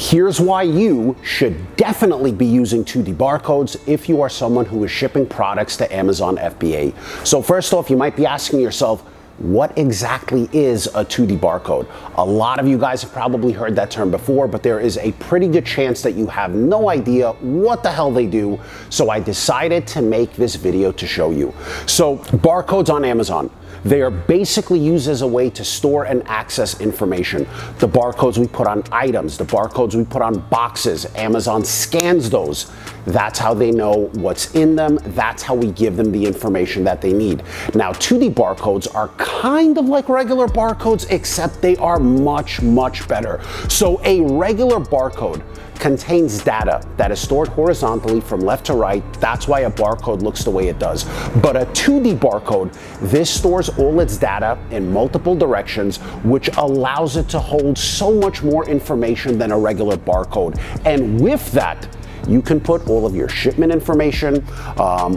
Here's why you should definitely be using 2D barcodes if you are someone who is shipping products to Amazon FBA. So first off, you might be asking yourself, what exactly is a 2D barcode? A lot of you guys have probably heard that term before, but there is a pretty good chance that you have no idea what the hell they do. So I decided to make this video to show you. So barcodes on Amazon, they are basically used as a way to store and access information. The barcodes we put on items, the barcodes we put on boxes, Amazon scans those. That's how they know what's in them. That's how we give them the information that they need. Now, 2D barcodes are kind of like regular barcodes, except they are much, much better. So a regular barcode contains data that is stored horizontally from left to right. That's why a barcode looks the way it does. But a 2D barcode, this stores all its data in multiple directions, which allows it to hold so much more information than a regular barcode. And with that, you can put all of your shipment information,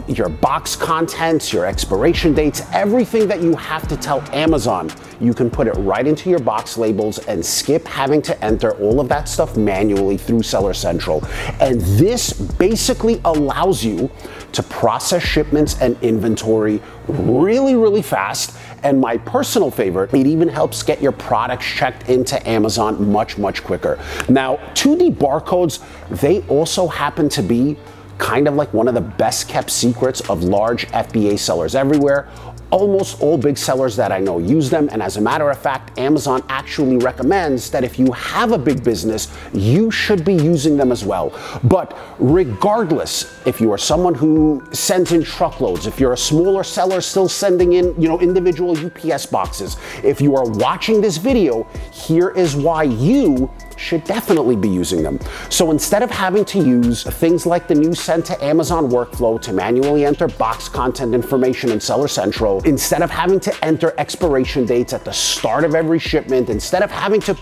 your box contents, your expiration dates, everything that you have to tell Amazon, you can put it right into your box labels and skip having to enter all of that stuff manually through Seller Central. And this basically allows you to process shipments and inventory really, really fast. And my personal favorite, it even helps get your products checked into Amazon much, much quicker. Now, 2D barcodes, they also happen to be kind of like one of the best kept secrets of large FBA sellers everywhere. Almost all big sellers that I know use them, and as a matter of fact, Amazon actually recommends that if you have a big business, you should be using them as well. But regardless, if you are someone who sends in truckloads, if you're a smaller seller still sending in, individual UPS boxes, if you are watching this video, here is why you should definitely be using them. So instead of having to use things like the new Send to Amazon workflow to manually enter box content information in Seller Central, instead of having to enter expiration dates at the start of every shipment, instead of having to,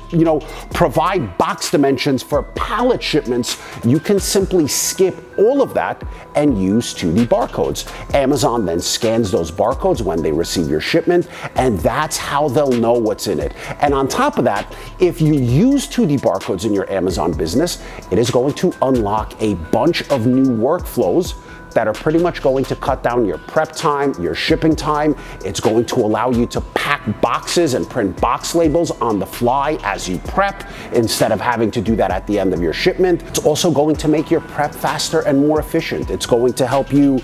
provide box dimensions for pallet shipments, you can simply skip all of that and use 2D barcodes. Amazon then scans those barcodes when they receive your shipment, and that's how they'll know what's in it. And on top of that, if you use 2D barcodes in your Amazon business, it is going to unlock a bunch of new workflows that are pretty much going to cut down your prep time, your shipping time. It's going to allow you to pack boxes and print box labels on the fly as you prep instead of having to do that at the end of your shipment. It's also going to make your prep faster and more efficient. It's going to help you,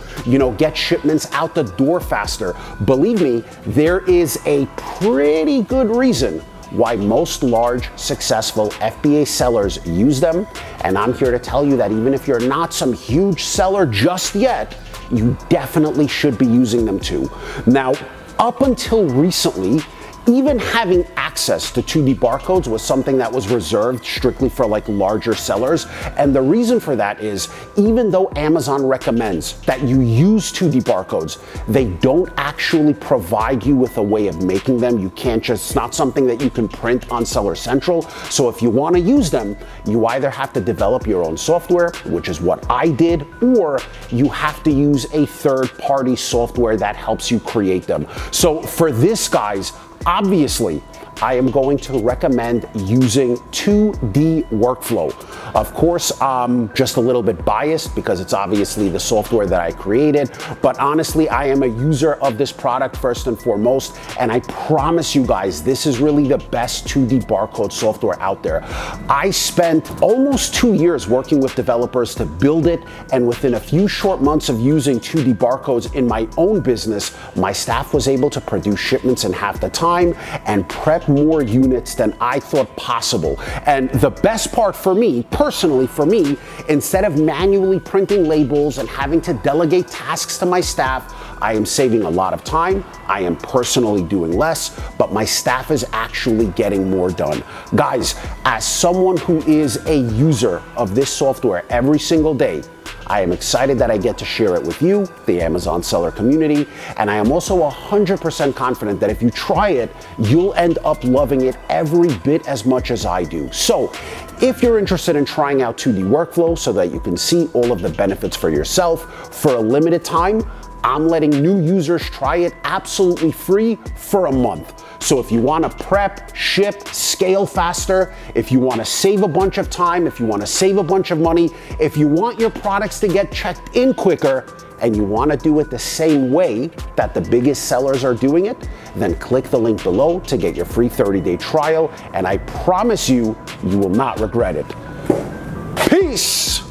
get shipments out the door faster. Believe me, there is a pretty good reason why most large, successful FBA sellers use them. And I'm here to tell you that even if you're not some huge seller just yet, you definitely should be using them too. Now, up until recently, even having access to 2D barcodes was something that was reserved strictly for larger sellers. And the reason for that is, even though Amazon recommends that you use 2D barcodes, they don't actually provide you with a way of making them. You can't just, it's not something that you can print on Seller Central. So if you want to use them, you either have to develop your own software, which is what I did, or you have to use a third-party software that helps you create them. So for this, guys, obviously, I am going to recommend using 2D workflow. Of course, I'm just a little bit biased because it's obviously the software that I created, but honestly, I am a user of this product first and foremost, and I promise you guys, this is really the best 2D barcode software out there. I spent almost 2 years working with developers to build it, and within a few short months of using 2D barcodes in my own business, my staff was able to produce shipments in half the time and prep more units than I thought possible. And the best part for me, personally for me, instead of manually printing labels and having to delegate tasks to my staff, I am saving a lot of time. I am personally doing less, but my staff is actually getting more done. Guys, as someone who is a user of this software every single day, I am excited that I get to share it with you, the Amazon seller community, and I am also 100% confident that if you try it, you'll end up loving it every bit as much as I do. So, if you're interested in trying out 2D workflow so that you can see all of the benefits for yourself for a limited time, I'm letting new users try it absolutely free for a month. So if you want to prep, ship, scale faster, if you want to save a bunch of time, if you want to save a bunch of money, if you want your products to get checked in quicker, and you want to do it the same way that the biggest sellers are doing it, then click the link below to get your free 30-day trial, and I promise you, you will not regret it. Peace!